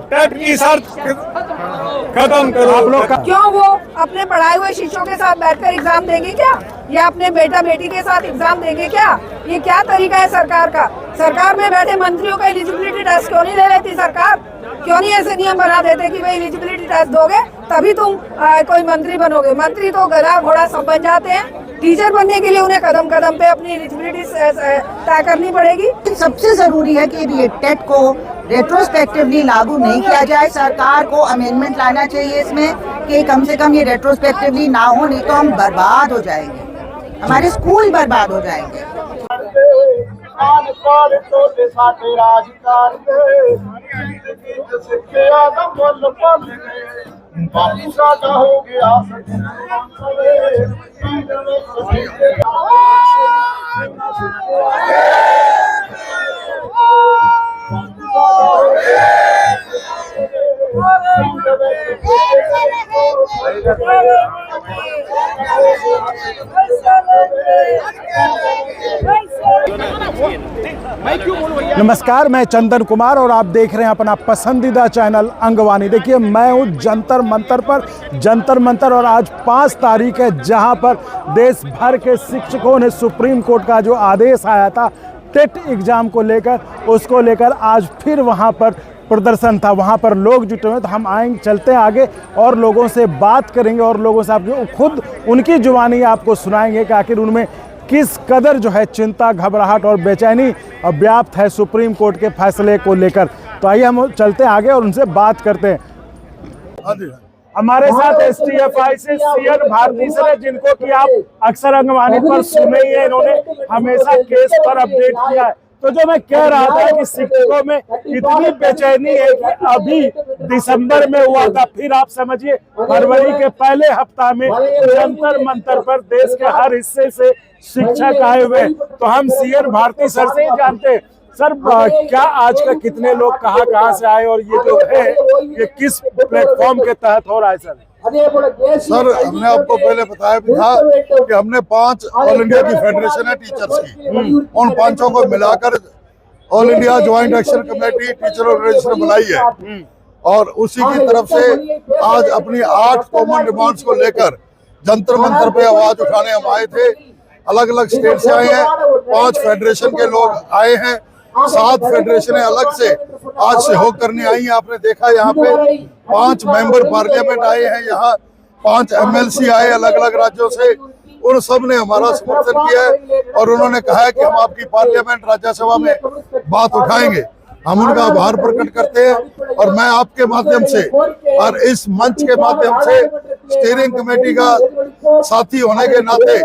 TET की शर्त खत्म करो। आप लोग क्यों वो अपने पढ़ाए हुए शिष्यों के साथ बैठकर एग्जाम देंगे क्या, या अपने बेटा बेटी के साथ एग्जाम देंगे क्या? ये क्या तरीका है सरकार का? सरकार में बैठे मंत्रियों का एलिजिबिलिटी टेस्ट क्यों नहीं ले लेती सरकार? क्यों नहीं ऐसे नियम बना देते कि भाई एलिजिबिलिटी टेस्ट दोगे तभी तुम कोई मंत्री बनोगे? मंत्री तो गधा घोड़ा सब बन जाते हैं। टीचर बनने के लिए उन्हें कदम कदम पे अपनी एलिजिबिलिटी तय करनी पड़ेगी। सबसे जरूरी है कि ये टेट को रेट्रोस्पेक्टिवली लागू नहीं किया जाए। सरकार को अमेंडमेंट लाना चाहिए इसमें कि कम से कम ये रेट्रोस्पेक्टिवली ना हो, नहीं तो हम बर्बाद हो जाएंगे, हमारे स्कूल बर्बाद हो जाएंगे। नमस्कार, मैं चंदन कुमार और आप देख रहे हैं अपना पसंदीदा चैनल अंगवानी। देखिए, मैं हूं जंतर मंतर पर, जंतर मंतर, और आज 5 तारीख है जहां पर देश भर के शिक्षकों ने सुप्रीम कोर्ट का जो आदेश आया था टेट एग्जाम को लेकर, उसको लेकर आज फिर वहां पर प्रदर्शन था। वहां पर लोग जुटे हुए, तो हम आएंगे, चलते हैं आगे और लोगों से बात करेंगे और लोगों से आपको खुद उनकी जुबानी आपको सुनाएंगे कि आखिर उनमें किस कदर जो है चिंता, घबराहट और बेचैनी व्याप्त है सुप्रीम कोर्ट के फैसले को लेकर। तो आइए हम चलते हैं आगे और उनसे बात करते हैं। हमारे साथ STFI से सीएन भारती सर है, जिनको कि आप अक्सर अंगवानी पर सुने ही है, इन्होंने हमेशा केस पर अपडेट किया है। तो जो मैं कह रहा था कि शिक्षकों में इतनी बेचैनी है कि अभी दिसंबर में हुआ था, फिर आप समझिए फरवरी के पहले हफ्ता में जंतर मंतर पर देश के हर हिस्से से शिक्षक आए हुए। तो हम सीएन भारती सर से ही जानते हैं, सर क्या आज का कितने लोग कहाँ से आए और ये जो है ये किस प्लेटफॉर्म के तहत हो रहा है? सर हमने आपको पहले बताया भी था कि हमने 5 ऑल इंडिया की फेडरेशन है टीचर्स की, उन 5 को मिलाकर all India joint action committee teacher organisation बनाई है, और उसी की तरफ से आज अपनी 8 कॉमन डिमांड्स को लेकर जंतर मंतर पे आवाज उठाने हम आए थे। अलग अलग स्टेट से आए हैं, 5 फेडरेशन के लोग आए हैं, 7 फेडरेशनें अलग से आज सहयोग करने आई हैं। आपने देखा यहाँ पे 5 मेंबर पार्लियामेंट आए हैं, यहाँ 5 MLC आए अलग अलग राज्यों से। उन सब ने हमारा समर्थन किया है और उन्होंने कहा है कि हम आपकी पार्लियामेंट राज्यसभा में बात उठाएंगे। हम उनका आभार प्रकट करते हैं और मैं आपके माध्यम से और इस मंच के माध्यम से स्टीयरिंग कमेटी का साथी होने के नाते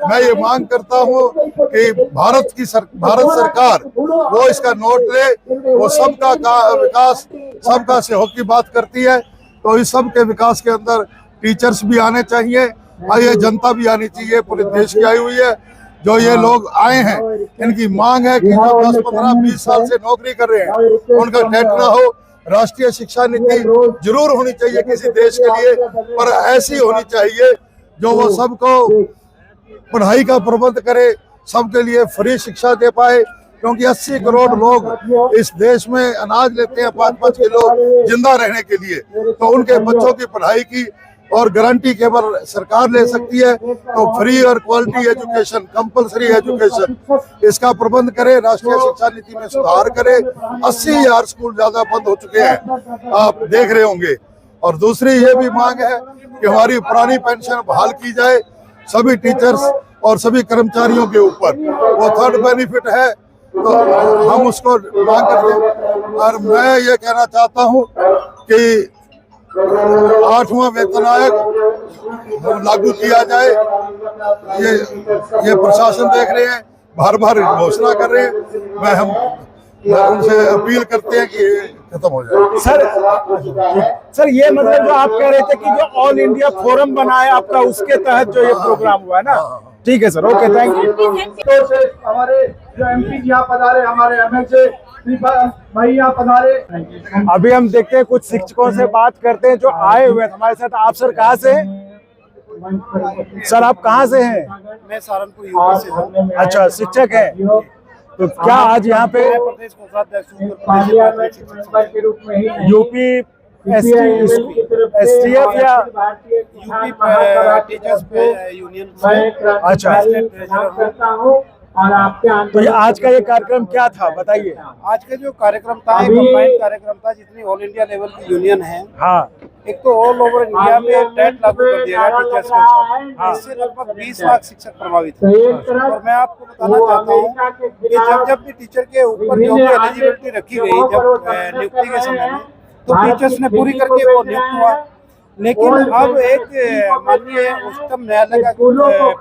मैं ये मांग करता हूँ कि भारत सरकार वो इसका नोट ले, वो सबका विकास, सबका सहयोग की बात करती है, तो इस सब के विकास के अंदर टीचर्स भी आने चाहिए और ये जनता भी आनी चाहिए, पूरे देश की आई हुई है। जो ये लोग आए हैं, इनकी मांग है कि जो 10, 15, 20 साल से नौकरी कर रहे हैं उनका टेट ना हो। राष्ट्रीय शिक्षा नीति जरूर होनी चाहिए किसी देश के लिए, पर ऐसी होनी चाहिए जो वो सबको पढ़ाई का प्रबंध करे, सबके लिए फ्री शिक्षा दे पाए, क्योंकि 80 करोड़ लोग इस देश में अनाज लेते हैं 5-5 किलो जिंदा रहने के लिए। तो उनके बच्चों की पढ़ाई की और गारंटी केवल सरकार ले सकती है। तो फ्री और क्वालिटी एजुकेशन, कंपलसरी एजुकेशन, इसका प्रबंध करे, राष्ट्रीय शिक्षा नीति में सुधार करे। 80,000 स्कूल ज्यादा बंद हो चुके हैं, आप देख रहे होंगे। और दूसरी ये भी मांग है कि हमारी पुरानी पेंशन बहाल की जाए सभी टीचर्स और सभी कर्मचारियों के ऊपर, वो 3rd बेनिफिट है, तो हम उसको मांग करते हैं। और मैं ये कहना चाहता हूँ कि 8वां वेतन आयोग लागू किया जाए। ये प्रशासन देख रहे हैं, बार घोषणा कर रहे हैं, हम उनसे अपील करते हैं कि खत्म हो जाए। सर ये मतलब जो आप कह रहे थे कि जो ऑल इंडिया फोरम बना है आपका, उसके तहत जो ये प्रोग्राम हुआ है ना? ठीक है सर, ओके, थैंक यू। हमारे जो MP जी पधारे, हमारे MLC भाई यहाँ पधारे। अभी हम देखते हैं, कुछ शिक्षकों से बात करते हैं जो आए हुए हैं हमारे साथ। आप सर कहाँ से हैं? सर आप कहाँ से हैं? मैं सहारनपुर यूपी से हूँ। अच्छा, शिक्षक हैं। तो क्या आज यहाँ पे प्रदेश कोषाध्यक्ष पार्लियामेंट मेंबर के रूप में ही नहीं, यूपी एसटीएफ या यूपी टीचर्स यूनियन अच्छा। करता हूँ और आपके तो ये आज का ये कार्यक्रम क्या था बताइए। आज का जो कार्यक्रम था एक कंबाइंड कार्यक्रम था, जितनी ऑल इंडिया लेवल की यूनियन है, हाँ एक तो ऑल ओवर इंडिया में टेट लागू कर दिया गया टीचर्स के ऊपर। इससे लगभग 20 लाख शिक्षक प्रभावित हैं। और मैं आपको बताना चाहता हूँ कि जब भी टीचर के ऊपर जो भी एलिजिबिलिटी रखी गई जब नियुक्ति के समय में, तो टीचर्स ने पूरी करके वो नियुक्त हुआ। लेकिन अब एक माननीय उच्चतम न्यायालय का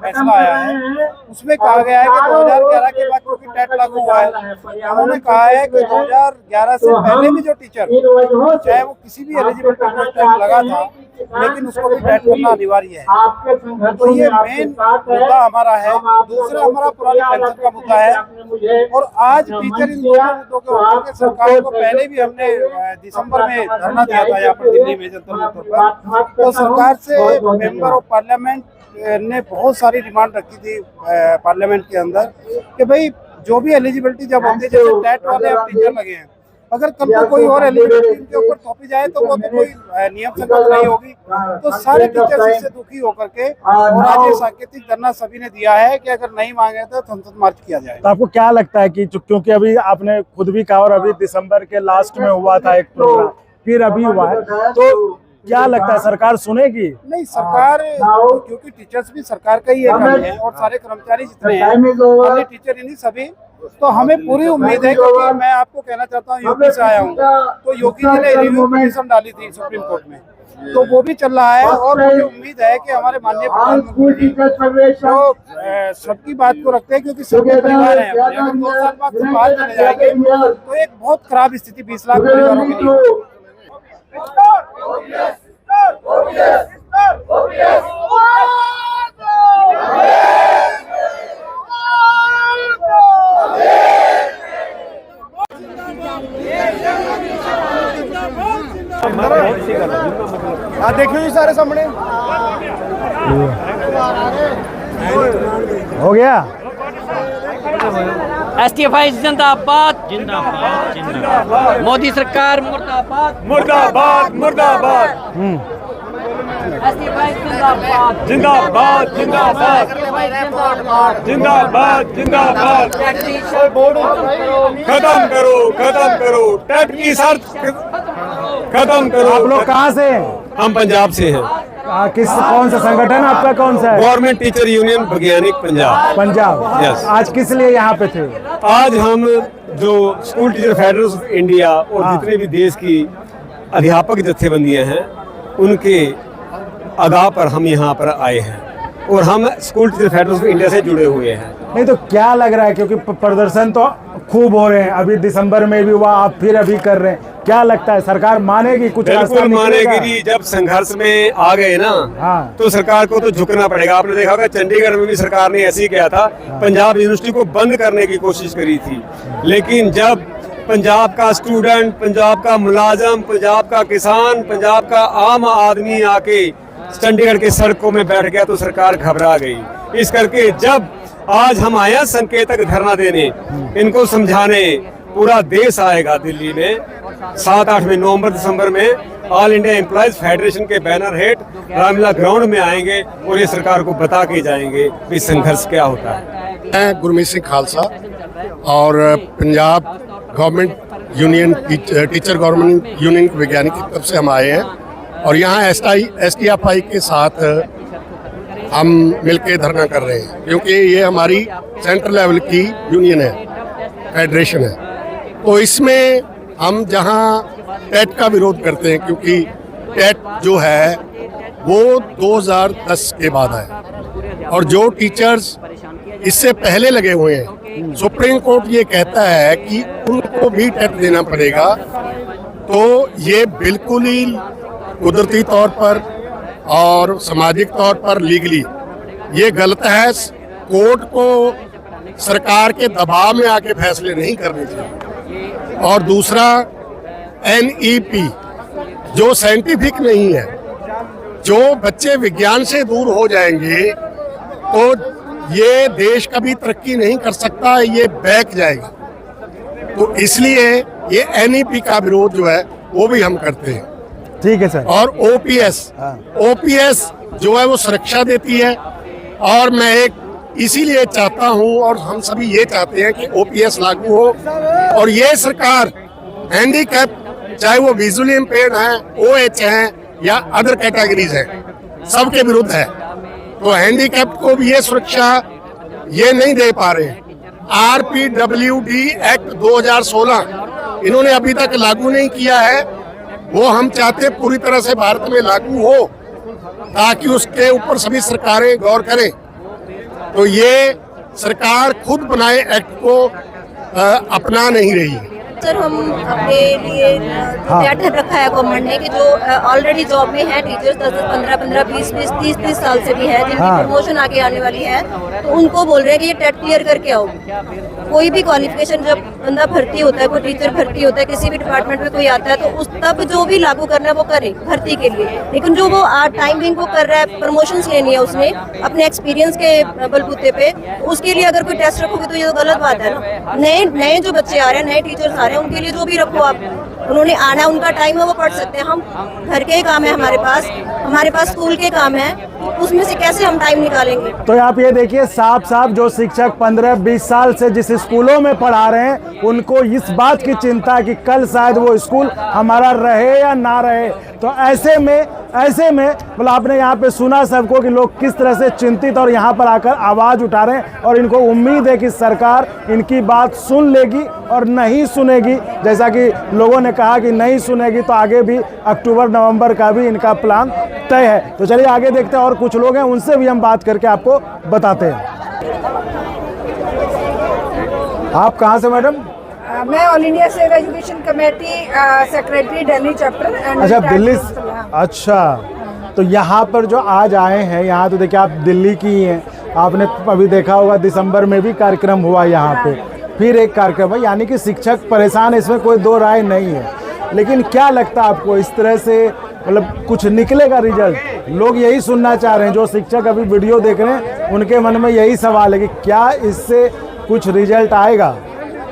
फैसला आया है, उसमें कहा गया है कि 2011 के बाद क्योंकि टेट लागू हुआ है, उन्होंने कहा है कि 2011 से पहले भी जो टीचर चाहे वो किसी भी एलिजिबिलिटी को टाइम लगा था, लेकिन उसको भी टेट करना अनिवार्य है। तो ये मेन मुद्दा हमारा है। दूसरा हमारा पुराने पेंशन का मुद्दा है। और आज टीचर इन दोनों मुद्दों के ऊपर के सरकार को पहले भी हमने दिसंबर में धरना दिया था यहाँ पर दिल्ली में जंतर मंतर पर। तो सरकार से मेंबर ऑफ पार्लियामेंट ने बहुत सारी डिमांड रखी थी पार्लियामेंट के अंदर कि भाई जो भी एलिजिबिलिटी जब होती है, जैसे टेट वाले अब टीचर लगे हैं, अगर कल को कोई और एलिजिबिलिटी इनके ऊपर थोपी जाए तो वो तो कोई नियम संगत नहीं होगी। तो सारे टीचर्स इससे दुखी होकर के और आज ये सांकेतिक धरना सभी ने दिया है कि अगर नहीं मांगे तो संसद मार्च किया जाए। तो आपको क्या लगता है कि क्योंकि अभी आपने खुद भी कहा और अभी दिसंबर के लास्ट में हुआ था एक प्रोग्राम, फिर अभी हुआ है, तो क्या लगता है सरकार सुनेगी? नहीं, सरकार क्योंकि टीचर्स भी सरकार का ही एक अंग है और सारे कर्मचारी जितने हैं खाली टीचर ही नहीं सभी, तो हमें पूरी उम्मीद है। क्योंकि मैं आपको कहना चाहता हूँ यूपी से आया हूँ, तो योगी जी ने रिव्यू पिटीशन डाली थी सुप्रीम कोर्ट में, तो वो भी चल रहा है। और मुझे उम्मीद है कि हमारे माननीय प्रधानमंत्री जो सबकी बात को रखते हैं, क्योंकि सबके परिवार हैं, अगर 2 साल बाद से बाहर चले जाएंगे तो एक बहुत खराब स्थिति 20 लाख परिवारों के लिए। देखियो जी सारे सामने हो गया। एसटीएफआई जिंदाबाद जिंदाबाद जिंदाबाद, मोदी सरकार मुर्दाबाद मुर्दाबाद मुर्दाबाद, एसटीएफआई जिंदाबाद जिंदाबाद जिंदाबाद जिंदाबाद जिंदाबाद। खत्म करो टेट की शर्त खत्म करो। आप लोग कहाँ से हैं? हम पंजाब से हैं। कौन सा संगठन आपका कौन सा है? गवर्नमेंट टीचर यूनियन वैज्ञानिक पंजाब। Yes. आज किस लिए यहाँ पे थे? आज हम जो school teacher federation of India और जितने भी देश की अध्यापक जत्थेबंदियां हैं, उनके आगाह पर हम यहाँ पर आए हैं और हम school teacher federation of India से जुड़े हुए हैं। नहीं तो क्या लग रहा है, क्योंकि प्रदर्शन तो खूब हो रहे हैं, अभी दिसंबर में भी हुआ, आप फिर अभी कर रहे हैं, क्या लगता है सरकार मानेगी? कुछ बिल्कुल मानेगी। जब संघर्ष में आ गए ना, हाँ। तो सरकार को तो झुकना पड़ेगा। आपने देखा होगा चंडीगढ़ में भी सरकार ने ऐसे ही किया था, पंजाब यूनिवर्सिटी को बंद करने की कोशिश करी थी। लेकिन जब पंजाब का स्टूडेंट, पंजाब का मुलाजम, पंजाब का किसान, पंजाब का आम आदमी आके चंडीगढ़ के सड़कों में बैठ गया तो सरकार घबरा गई। इस करके जब आज हम आए संकेतक धरना देने, इनको समझाने, पूरा देश आएगा दिल्ली में 7, 8 नवंबर दिसंबर में ऑल इंडिया एम्प्लॉयज फेडरेशन के बैनर हेठ रामलीला ग्राउंड में आएंगे और ये सरकार को बता के जाएंगे कि संघर्ष क्या होता है। मैं गुरमीत सिंह खालसा और Punjab government union teacher government union वैज्ञानिक की तरफ से हम आए हैं और यहाँ एसटीएफआई के साथ हम मिलकर धरना कर रहे हैं, क्योंकि ये हमारी सेंट्रल लेवल की यूनियन है, फेडरेशन है। तो इसमें हम जहाँ टेट का विरोध करते हैं, क्योंकि टेट जो है वो 2010 के बाद आया और जो टीचर्स इससे पहले लगे हुए हैं, सुप्रीम कोर्ट ये कहता है कि उनको भी टेट देना पड़ेगा। तो ये बिल्कुल ही कुदरती तौर पर और सामाजिक तौर पर लीगली ये गलत है। कोर्ट को सरकार के दबाव में आके फैसले नहीं करने चाहिए। और दूसरा, एनईपी जो साइंटिफिक नहीं है, जो बच्चे विज्ञान से दूर हो जाएंगे तो ये देश कभी तरक्की नहीं कर सकता, ये बैक जाएगा। तो इसलिए ये NEP का विरोध जो है वो भी हम करते हैं। ठीक है सर। और OPS जो है वो सुरक्षा देती है, और मैं इसीलिए चाहता हूं और हम सभी ये चाहते हैं कि OPS लागू हो, और ये सरकार हैंडीकैप चाहे वो विजुअली इम्पेयर्ड हैं, OH हैं या अदर कैटेगरीज हैं, सबके विरुद्ध है। तो हैंडीकैप को भी ये सुरक्षा ये नहीं दे पा रहे। RPWD एक्ट 2016 इन्होंने अभी तक लागू नहीं किया है, वो हम चाहते पूरी तरह से भारत में लागू हो ताकि उसके ऊपर सभी सरकारें गौर करें। तो ये सरकार खुद बनाए एक्ट को अपना नहीं रही है। सर, हम अपने लिए तैयार रखा है गवर्नमेंट ने कि जो ऑलरेडी जॉब में है टीचर्स 10-15, 20-30 साल से भी है, जिनकी प्रमोशन आगे आने वाली है, तो उनको बोल रहे हैं कि ये टेट क्लियर करके आओ। कोई भी क्वालिफिकेशन जब बंदा भर्ती होता है, कोई टीचर भर्ती होता है, किसी भी डिपार्टमेंट में कोई आता है, तो उस तब जो भी लागू करना है वो करे भर्ती के लिए। लेकिन जो वो टाइमिंग वो कर रहा है, प्रमोशन लेनी है उसने अपने एक्सपीरियंस के बलबूते पे, उसके लिए अगर कोई टेस्ट रखोगे तो ये तो गलत बात है ना। नए जो बच्चे आ रहे हैं, नए टीचर्स आ रहे हैं, उनके लिए जो भी रखो आप, उन्होंने आना है, उनका टाइम है, वो पढ़ सकते हैं। हम घर के काम है, हमारे पास स्कूल के काम है, उसमें से कैसे हम टाइम निकालेंगे। तो आप ये देखिए साफ जो शिक्षक 15-20 साल से जिस स्कूलों में पढ़ा रहे हैं, उनको इस बात की चिंता है कि कल शायद वो स्कूल हमारा रहे या ना रहे। तो ऐसे में मतलब आपने यहाँ पे सुना सबको कि लोग किस तरह से चिंतित और यहाँ पर आकर आवाज़ उठा रहे हैं, और इनको उम्मीद है कि सरकार इनकी बात सुन लेगी और नहीं सुनेगी। जैसा कि लोगों ने कहा कि नहीं सुनेगी तो आगे भी अक्टूबर-नवंबर का भी इनका प्लान तय है। तो चलिए आगे देखते हैं, और कुछ लोग हैं उनसे भी हम बात करके आपको बताते हैं। आप कहाँ से मैडम? मैं all India save education committee secretary Delhi chapter. अच्छा, दिल्ली। अच्छा, तो यहाँ पर जो आज आए हैं, यहाँ तो देखिए आप दिल्ली की ही हैं, आपने अभी देखा होगा दिसंबर में भी कार्यक्रम हुआ यहाँ पे, फिर एक कार्यक्रम है, यानी कि शिक्षक परेशान है, इसमें कोई दो राय नहीं है। लेकिन क्या लगता है आपको, इस तरह से मतलब कुछ निकलेगा रिजल्ट? लोग यही सुनना चाह रहे हैं, जो शिक्षक अभी वीडियो देख रहे हैं उनके मन में यही सवाल है कि क्या इससे कुछ रिजल्ट आएगा?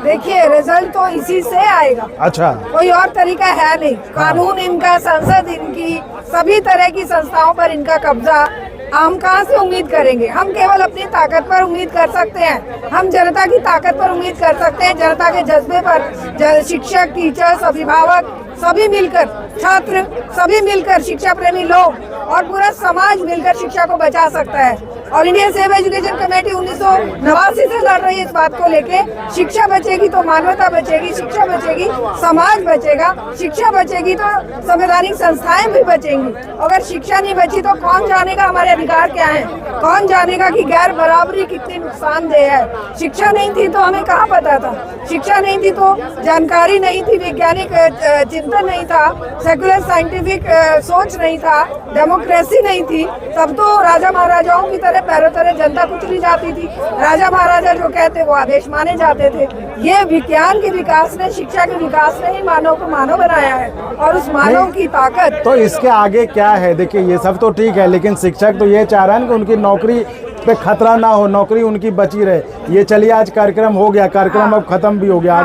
देखिए, रिजल्ट तो इसी से आएगा। अच्छा, कोई और तरीका है नहीं। कानून इनका, संसद इनकी, सभी तरह की संस्थाओं पर इनका कब्जा। हम कहाँ से उम्मीद करेंगे? हम केवल अपनी ताकत पर उम्मीद कर सकते हैं। हम जनता की ताकत पर उम्मीद कर सकते हैं, जनता के जज्बे पर। शिक्षक, टीचर्स, अभिभावक सभी मिलकर, छात्र सभी मिलकर, शिक्षा प्रेमी लोग और पूरा समाज मिलकर शिक्षा को बचा सकता है। All India save education committee 1989 से लड़ रही है इस बात को लेके। शिक्षा बचेगी तो मानवता बचेगी, शिक्षा बचेगी समाज बचेगा, शिक्षा बचेगी तो संवैधानिक संस्थाएं भी बचेंगी। अगर शिक्षा नहीं बची तो कौन जानेगा हमारे अधिकार क्या हैं? कौन जानेगा कि गैर बराबरी कितनी नुकसानदेह है? शिक्षा नहीं थी तो हमें कहाँ पता था? शिक्षा नहीं थी तो जानकारी नहीं थी, वैज्ञानिक चिंतन नहीं था, सेकुलर साइंटिफिक सोच नहीं था, डेमोक्रेसी नहीं थी, तब तो राजा महाराजाओं की तरह पैरों तरह जनता कुचली जाती थी। राजा महाराजा जो कहते वो आदेश माने जाते थे। ये विज्ञान के विकास ने, शिक्षा के विकास ने ही मानव को मानव बनाया है, और उस मानव की ताकत। तो इसके आगे क्या है? देखिए ये सब तो ठीक है, लेकिन शिक्षक तो ये चाह रहे हैं कि उनकी नौकरी पे खतरा ना हो, नौकरी उनकी बची रहे। ये चलिए आज कार्यक्रम हो गया, कार्यक्रम अब खत्म भी हो गया,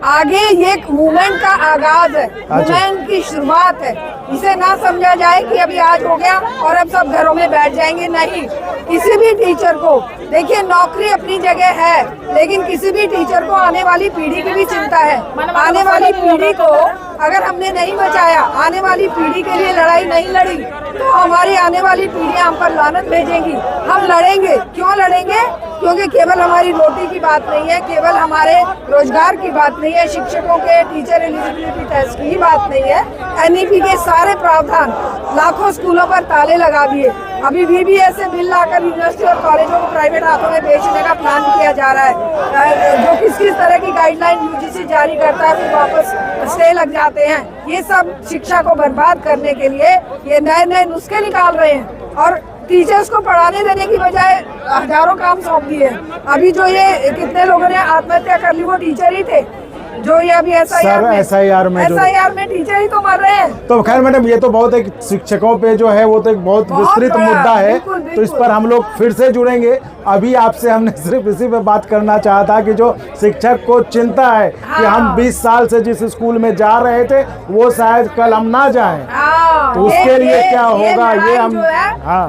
आगे ये एक मूवमेंट का आगाज है, मूवमेंट की शुरुआत है। इसे ना समझा जाए कि अभी आज हो गया और अब सब घरों में बैठ जाएंगे, नहीं। किसी भी टीचर को, देखिए नौकरी अपनी जगह है, लेकिन किसी भी टीचर को आने वाली पीढ़ी की भी चिंता है। आने वाली पीढ़ी को अगर हमने नहीं बचाया, आने वाली पीढ़ी के लिए लड़ाई नहीं लड़ी, तो हमारी आने वाली पीढ़ियां हम पर लानत भेजेंगी। हम लड़ेंगे। क्यों लड़ेंगे? क्योंकि केवल हमारी रोटी की बात नहीं है, केवल हमारे रोजगार की बात नहीं है, शिक्षकों के टीचर एलिजिबिलिटी टेस्ट की बात नहीं है। NEP के सारे प्रावधान लाखों स्कूलों पर ताले लगा दिए। अभी BBS से बिल लाकर यूनिवर्सिटी और कॉलेजों को प्राइवेट हाथों में बेचने का प्लान किया जा रहा है। जो किस तरह की गाइडलाइन UGC जारी करता है, फिर वापस स्टे लग जाते हैं। ये सब शिक्षा को बर्बाद करने के लिए ये नए नुस्खे निकाल रहे हैं, और टीचर्स को पढ़ाने देने की बजाय हजारों काम सौंप दिए। अभी जो ये कितने लोगों ने आत्महत्या कर ली वो टीचर ही थे। जो ये अभी SIR में SIR में टीचर ही तो मर रहे हैं। तो खैर मैडम, ये तो बहुत एक शिक्षकों पे जो है वो तो एक बहुत विस्तृत मुद्दा है, बिल्कुल, तो इस पर हम लोग फिर से जुड़ेंगे। अभी आपसे हमने सिर्फ इसी पे बात करना चाहा था कि जो शिक्षक को चिंता है कि हम 20 साल से जिस स्कूल में जा रहे थे वो शायद कल हम ना जाएं, तो उसके लिए क्या होगा ये हम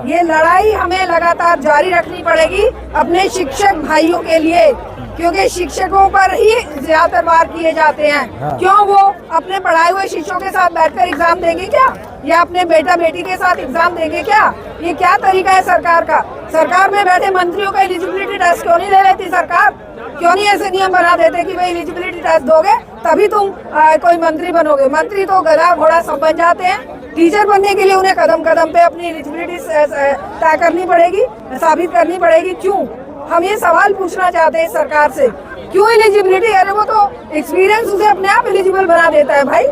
ये लड़ाई हमें लगातार जारी रखनी पड़ेगी अपने शिक्षक भाइयों के लिए, क्योंकि शिक्षकों पर ही ज्यादातर वार किए जाते हैं। क्यों वो अपने पढ़ाए हुए शिक्षकों के साथ बैठकर एग्जाम देंगे क्या, या अपने बेटा बेटी के साथ एग्जाम देंगे क्या? ये क्या तरीका है सरकार का? सरकार में बैठे मंत्रियों का एलिजिबिलिटी टेस्ट क्यों नहीं ले लेती सरकार? क्यों नहीं ऐसे नियम बना देते कि भाई एलिजिबिलिटी टेस्ट दोगे तभी तुम कोई मंत्री बनोगे? मंत्री तो गधा घोड़ा सब बन जाते हैं। टीचर बनने के लिए उन्हें कदम कदम पे अपनी एलिजिबिलिटी तय करनी पड़ेगी, साबित करनी पड़ेगी। क्यों? हम ये सवाल पूछना चाहते हैं सरकार से, क्यों एलिजिबिलिटी? अरे वो तो एक्सपीरियंस उसे अपने आप एलिजिबल बना देता है भाई।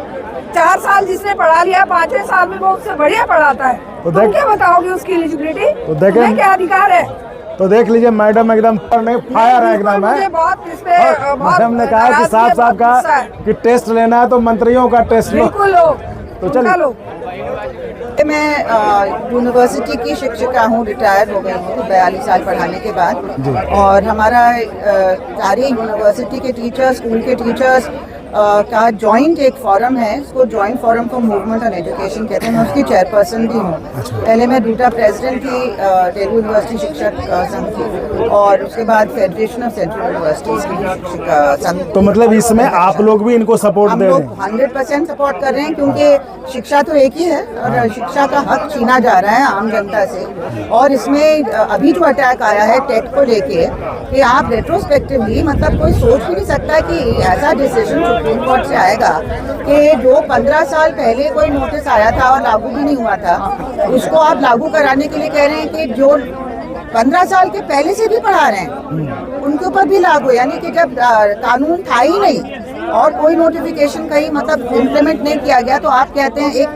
4 साल जिसने पढ़ा लिया, 5वें साल में वो उससे बढ़िया पढ़ाता है, तो तुम क्या बताओगे उसकी एलिजिबिलिटी? तो देखें क्या अधिकार है? तो देख लीजिए मैडम एकदम फायर है एकदम है। मैडम ने कहा कि साफ साफ कहा कि टेस्ट लेना है तो मंत्रियों का टेस्ट लो। तो चलो मैं यूनिवर्सिटी की शिक्षिका हूँ, रिटायर हो गई हूँ 42 साल पढ़ाने के बाद। और हमारा सारे यूनिवर्सिटी के टीचर्स, स्कूल के टीचर्स का जॉइंट एक फोरम है, इसको joint forum for movement on education कहते हैं। मैं उसकी चेयरपर्सन भी हूँ। पहले मैं दूटा प्रेसिडेंट थी दिल्ली यूनिवर्सिटी शिक्षक संघ की, और उसके बाद फेडरेशन ऑफ सेंट्रल यूनिवर्सिटीज की शिक्षक संघ। तो मतलब इसमें आप लोग भी इनको सपोर्ट दे रहे हैं? 100% सपोर्ट कर रहे हैं, क्योंकि शिक्षा तो एक ही है और शिक्षा का हक छीना जा रहा है आम जनता से। और इसमें अभी जो अटैक आया है टेट को लेके, कि आप रेट्रोस्पेक्टिवली, मतलब कोई सोच भी नहीं सकता कि ऐसा डिसीजन सुप्रीम कोर्ट से आएगा कि जो 15 साल पहले कोई नोटिस आया था और लागू भी नहीं हुआ था, उसको आप लागू कराने के लिए कह रहे हैं कि जो 15 साल के पहले से भी पढ़ा रहे हैं उनके ऊपर भी लागू। यानी कि जब कानून था ही नहीं और कोई नोटिफिकेशन कहीं मतलब इम्प्लीमेंट नहीं किया गया, तो आप कहते हैं एक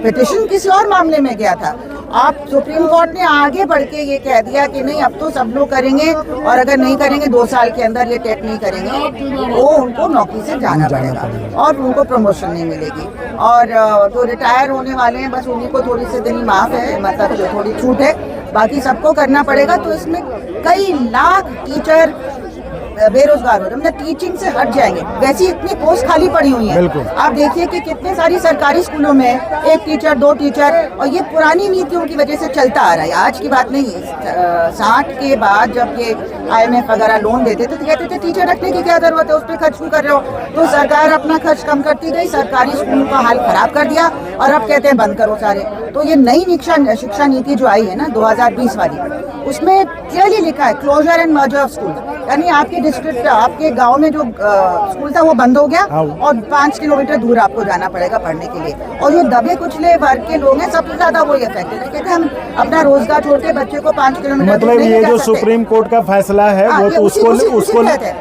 पिटिशन किसी और मामले में गया था, आप सुप्रीम कोर्ट ने आगे बढ़ के ये कह दिया कि नहीं अब तो सब लोग करेंगे, और अगर नहीं करेंगे 2 साल के अंदर ये टेट नहीं करेंगे वो उनको नौकरी से जाना पड़ेगा और उनको प्रमोशन नहीं मिलेगी। और जो रिटायर होने वाले हैं बस उन्हीं को थोड़ी सी दिन माफ है, मतलब जो थोड़ी छूट है, बाकी सबको करना पड़ेगा। तो इसमें कई लाख टीचर बेरोजगार हो रहे, मतलब टीचिंग से हट जाएंगे। वैसी इतनी पोस्ट खाली पड़ी हुई है, आप देखिए कि कितने सारी सरकारी स्कूलों में 1 टीचर 2 टीचर, और ये पुरानी नीतियों की वजह से चलता आ रहा है, आज की बात नहीं है। 60 के बाद जब ये IMF वगैरह लोन देते थे तो कहते थे टीचर रखने की क्या जरूरत है, उस पर खर्च क्यों कर रहे हो? तो सरकार अपना खर्च कम करती गई, सरकारी स्कूलों का हाल खराब कर दिया, और अब कहते हैं बंद करो सारे। तो ये नई शिक्षा नीति जो आई है ना 2020 वाली, उसमें क्लियरली लिखा है closer and merger of school, यानी आपके डिस्ट्रिक्ट, आपके गांव में जो स्कूल था वो बंद हो गया और 5 किलोमीटर दूर आपको जाना पड़ेगा पढ़ने के लिए। और जो दबे कुचले वर्ग के लोग हैं सबसे ज्यादा वही अफेक्टेड है, कहते हैं हम अपना रोजगार छोड़ के बच्चे को 5 किलोमीटर, मतलब ये जो सुप्रीम कोर्ट का फैसला है वो तो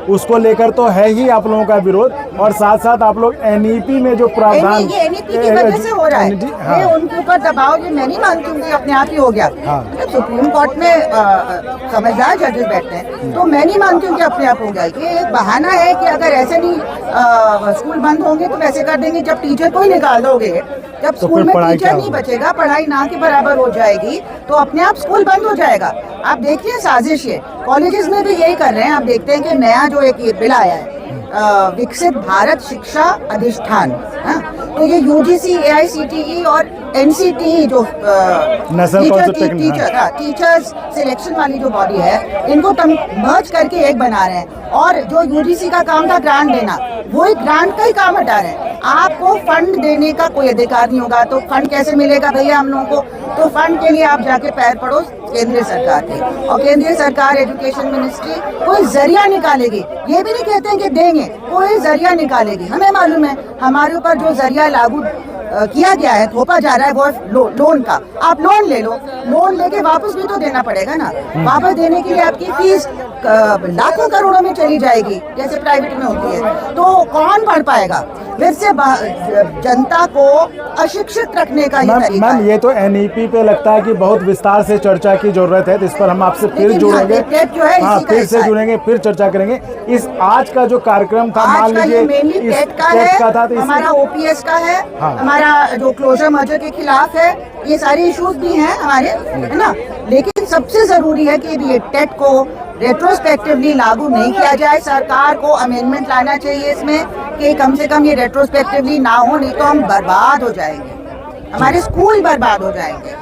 उसको लेकर तो है ही आप लोगों का विरोध, और साथ साथ आप लोग NEP में जो प्रावधान NEP की वजह से हो रहा है, ये उनके ऊपर दबाव, ये मैं नहीं मानती हूँ अपने आप ही हो गया। सुप्रीम कोर्ट में समझदार जजेस बैठते हैं, तो मैं नहीं मानती हूँ कि अपने आप हो गया। ये एक बहाना है कि अगर ऐसे नहीं स्कूल बंद होंगे तो वैसे कर देंगे। जब टीचर को ही निकाल दोगे, जब स्कूल में टीचर नहीं बचेगा, पढ़ाई ना के बराबर हो जाएगी, तो अपने आप स्कूल बंद हो जाएगा। आप देखिए साजिश है, कॉलेजेस में भी यही कर रहे हैं। आप देखते हैं कि नया जो एक बिल आया है विकसित भारत शिक्षा अधिष्ठान, तो ये UGC, AICTE और NCTE जो टीचर्स सिलेक्शन वाली जो बॉडी है, इनको मर्ज करके एक बना रहे हैं। और जो UGC का काम था ग्रांट देना, वो एक ग्रांट का ही काम हटा रहे हैं। आपको फंड देने का कोई अधिकार नहीं होगा, तो फंड कैसे मिलेगा भैया हम लोगों को? तो फंड के लिए आप जाके पैर पड़ो केंद्रीय सरकार के, और केंद्रीय सरकार एजुकेशन मिनिस्ट्री कोई जरिया निकालेगी। ये भी नहीं कहते हैं कि देंगे, कोई जरिया निकालेगी। हमें मालूम है हमारे ऊपर जो जरिया लागू किया गया है, थोपा जा रहा है, वो लोन का। आप लोन ले लो, लोन लेके वापस भी तो देना पड़ेगा ना। वापस देने के लिए आपकी फीस लाखों करोड़ों में चली जाएगी, जैसे प्राइवेट में होती है, तो कौन पढ़ पाएगा? फिर से जनता को अशिक्षित रखने का ही तरीका मैम है। ये तो एनईपी पे लगता है कि बहुत विस्तार से चर्चा की जरूरत है, तो इस पर हम आपसे फिर लेकिन जुड़ेंगे। टेट जो है हाँ, इसी का फिर से हिस्सा है। जुड़ेंगे, फिर चर्चा करेंगे। इस आज का जो कार्यक्रम था, मान आज का ये लीजिए मेनली इस टेट का टेट है, का था, तो हमारा ओपीएस का है, हाँ। हमारा जो क्लोजर मर्जर के खिलाफ है, ये सारे इश्यूज भी हैं हमारे, है ना। लेकिन सबसे जरूरी है कि ये टेट को रेट्रोस्पेक्टिवली लागू नहीं किया जाए। सरकार को अमेंडमेंट लाना चाहिए इसमें कि कम से कम ये रेट्रोस्पेक्टिवली ना हो, नहीं तो हम बर्बाद हो जाएंगे, हमारे स्कूल बर्बाद हो जाएंगे।